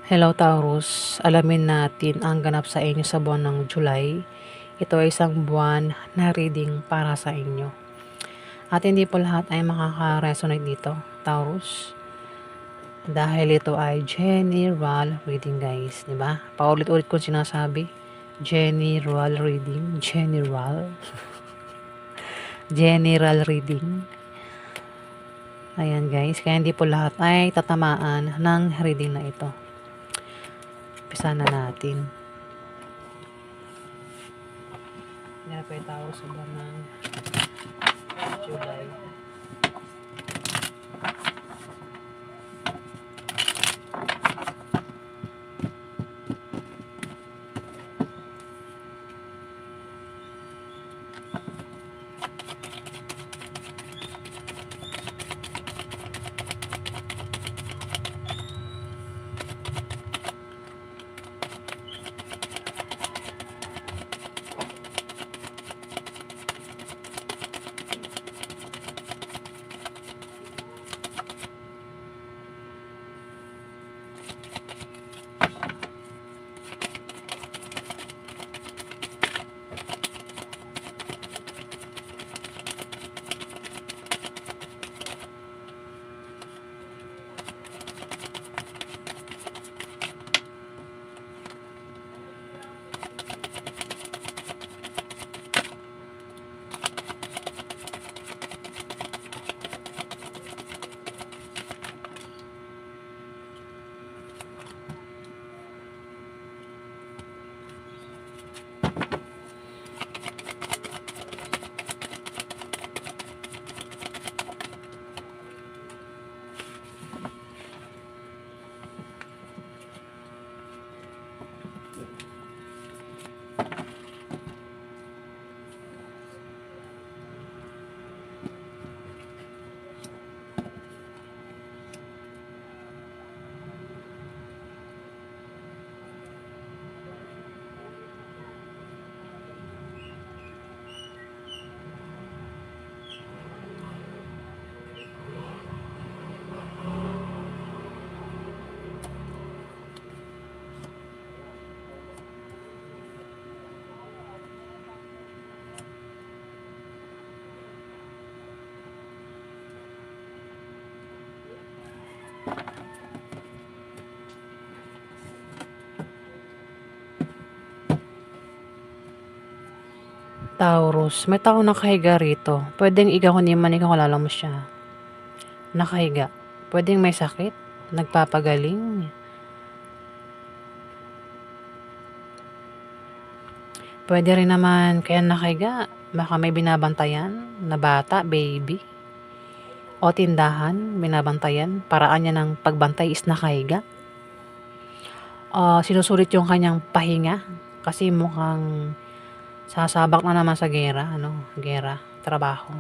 Hello Taurus, alamin natin ang ganap sa inyo sa buwan ng July. Ito ay isang buwan na reading para sa inyo. At hindi po lahat ay makaka-resonate dito, Taurus. Dahil ito ay general reading guys, di ba? Paulit-ulit ko sinasabi, general reading, general. General reading. Ayan guys, kaya hindi po lahat ay tatamaan ng reading na ito. Umpisa na natin. Yan po yung tao sa buwan ng July. Taurus, may tao nakahiga rito. Pwedeng ikaw hindi man ikaw kilala mo siya. Nakahiga. Pwedeng may sakit, nagpapagaling. Pwede rin naman kaya nakahiga, baka may binabantayan na bata, baby. O tindahan, binabantayan. Paraan niya ng pagbantay is nakahiga. Sinusulit yung kanyang pahinga kasi mukhang sasabak na naman sa gera, gera, trabaho.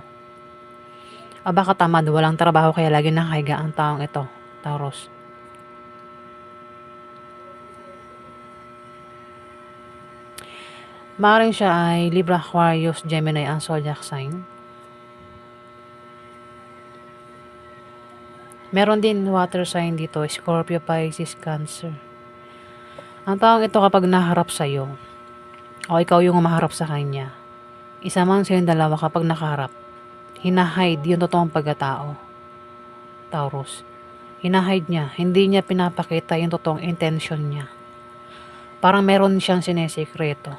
Baka tamad, walang trabaho kaya lagi nakahiga ang taong ito, Taurus. Maaaring siya ay Libra, Aquarius, Gemini, ang zodiac sign. Meron din water sign dito, Scorpio, Pisces, Cancer. Ang taong ito kapag naharap sa'yo, o ikaw yung maharap sa kanya, isa man sa yung dalawa kapag nakaharap, hinahide yung totoong pagkatao, Taurus. Hinahide niya, hindi niya pinapakita yung totoong intention niya. Parang meron siyang sinesikreto,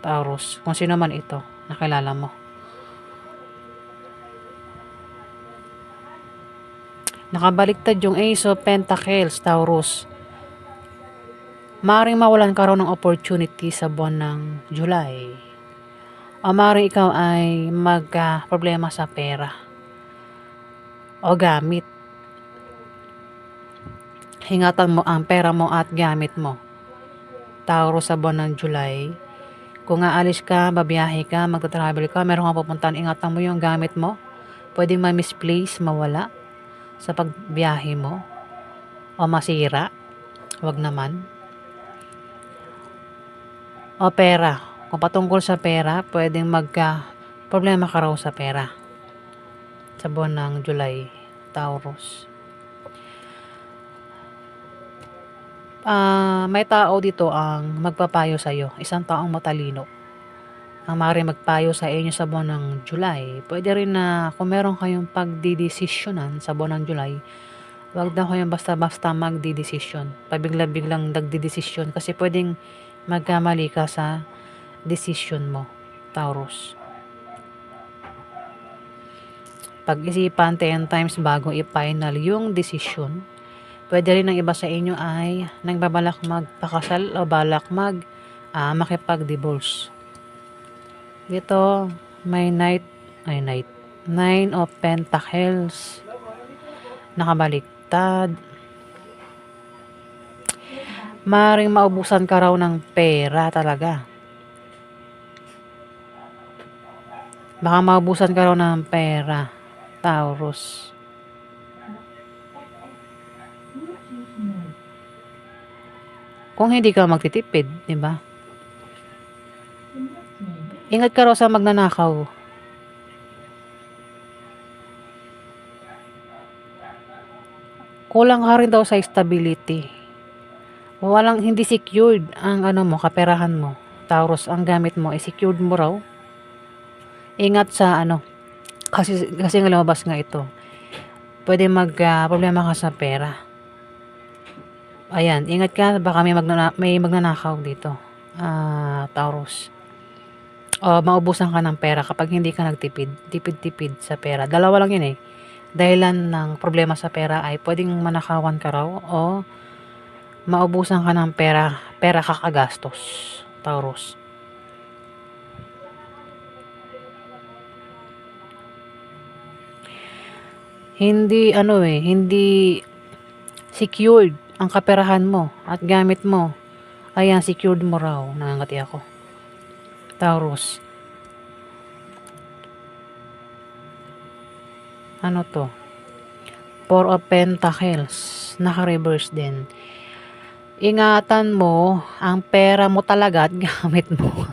Taurus, kung sino man ito, nakilala mo. Nakabaliktad yung Ace of Pentacles, Taurus. Maaaring mawalan ka raw ng opportunity sa buwan ng July. O maaaring ikaw ay magka-problema sa pera o gamit. Hingatan mo ang pera mo at gamit mo, Taurus, sa buwan ng July. Kung aalis ka, babiyahe ka, magta-travel ka, meron kang pupuntahan, ingatan mo yung gamit mo. Pwedeng ma-misplace, mawala sa pagbiyahe mo o masira. Wag naman. O pera. Kung patungkol sa pera, pwedeng magka-problema ka raw sa pera sa buwan ng July, Taurus. May tao dito ang magpapayo sa'yo, isang taong matalino. Ang maaaring magpayo sa inyo sa buwan ng July. Puwede rin na kung meron kayong pagdedesisyonan sa buwan ng July, huwag daw kayong basta-basta magdedesisyon. Pabigla-biglang nagdedesisyon kasi puwedeng magkamali ka sa desisyon mo, Taurus. Pag-isipan 10 times bago i-final yung desisyon. Puwede rin ng iba sa inyo ay nagbabalak magpakasal o balak makipag-divorce. Dito, may Nine of Pentacles. Nakabaliktad. Maaaring maubusan ka raw ng pera talaga. Baka maubusan ka raw ng pera, Taurus. Kung hindi ka magtitipid, di ba? Ingat ka raw sa magnanakaw. Kulang ka rin daw sa stability. Hindi secured ang kaperahan mo. Taurus, ang gamit mo, secured mo raw. Ingat sa kasi lumabas nga ito. Pwede problema ka sa pera. Ayan, ingat ka, baka may magnanakaw dito. Taurus. O maubusan ka ng pera kapag hindi ka nagtipid. Tipid-tipid sa pera. Dalawa lang yun eh. Dahilan ng problema sa pera ay pwedeng manakawan ka raw o maubusan ka ng pera kakagastos, Taurus. Hindi secured ang kaperahan mo at gamit mo. Ayan, secured mo raw, nangangati ako, Taurus. Ano to? Four of Pentacles, naka-reverse din. Ingatan mo ang pera mo talaga at gamit mo.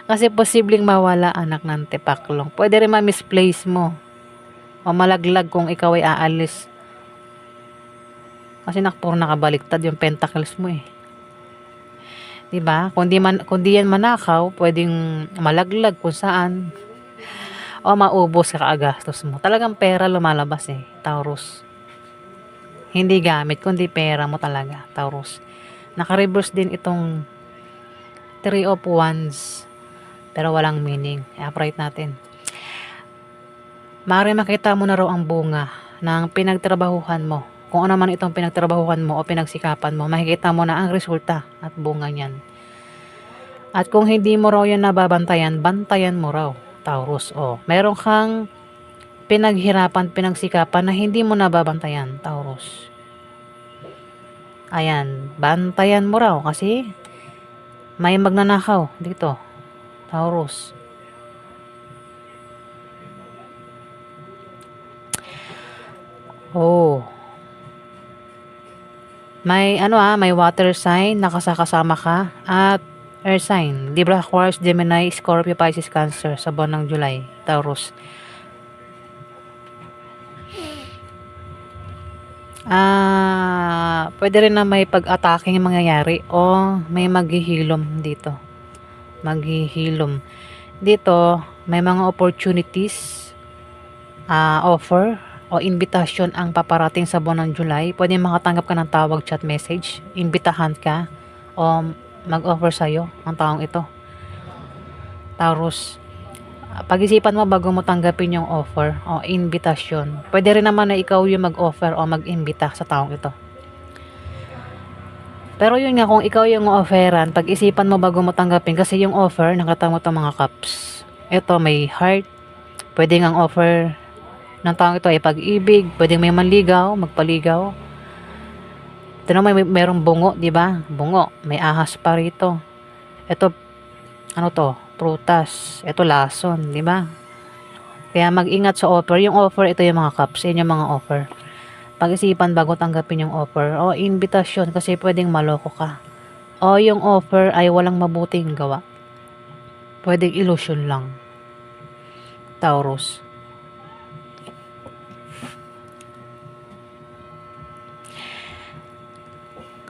Kasi posibleng mawala, anak ng tepaklong. Pwede rin ma-misplace mo o malaglag kung ikaw ay aalis. Kasi puro nakabaliktad yung pentacles mo eh. 'Di ba? Kung di yan manakaw, pwedeng malaglag kung saan o maubos ka kagastos mo. Talagang pera lumalabas eh, Taurus. Hindi gamit, kundi pera mo talaga, Taurus. Naka-reverse din itong Three of Wands. Pero walang meaning. I-upright natin. Maaari makita mo na raw ang bunga ng pinagtrabahuhan mo. Kung ano man itong pinagtrabahuhan mo o pinagsikapan mo, makikita mo na ang resulta at bunga niyan. At kung hindi mo raw yan nababantayan, bantayan mo raw, Taurus. Meron kang pinaghirapan, pinagsikapan na hindi mo nababantayan, Taurus. Ayan, bantayan mo raw kasi may magnanakaw dito, Taurus. May water sign, nakasama ka, at air sign, Libra, Aquarius, Gemini, Scorpio, Pisces, Cancer sa buwan ng July, Taurus. Pwede rin na may pag-attacking mangyayari o may maghihilom dito. Dito, may mga opportunities, offer o invitation ang paparating sa buwan ng July. Pwede makatanggap ka ng tawag, chat message, imbitahan ka o mag-offer sa'yo ang taong ito, Taurus. Pag-isipan mo bago mo tanggapin yung offer o invitation. Pwede rin naman na ikaw yung mag-offer o mag-imbita sa taong ito. Pero yun nga, kung ikaw yung offeran, pag-isipan mo bago mo tanggapin kasi yung offer, nakita mo itong mga cups. Ito may heart. Pwede nga ang offer ng taong ito ay pag-ibig. Pwede may manligaw, magpaligaw. Ito naman merong bungo, di ba? Bungo. May ahas pa rito. Ito, prutas. Ito lason, di ba? Kaya mag-ingat sa offer. Yung offer, ito yung mga cups. Yan yung mga offer. Pag-isipan bago tanggapin yung offer o invitation kasi pwedeng maloko ka. O yung offer ay walang mabuting gawa. Pwedeng illusion lang, Taurus.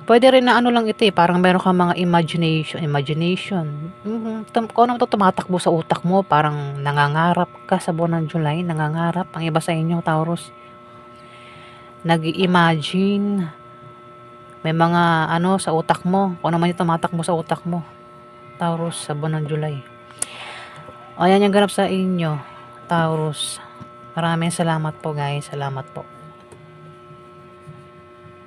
Puwede rin na ano lang ito, parang meron kang mga imagination. Kung ano tumatakbo sa utak mo, parang nangangarap ka sa buwan ng July, nangangarap. Ang iba sa inyo, Taurus, nag-i-imagine. May mga ano sa utak mo, kung ano man yung tumatakbo sa utak mo, Taurus, sa buwan ng July. O yan yung ganap sa inyo, Taurus. Maraming salamat po guys, salamat po.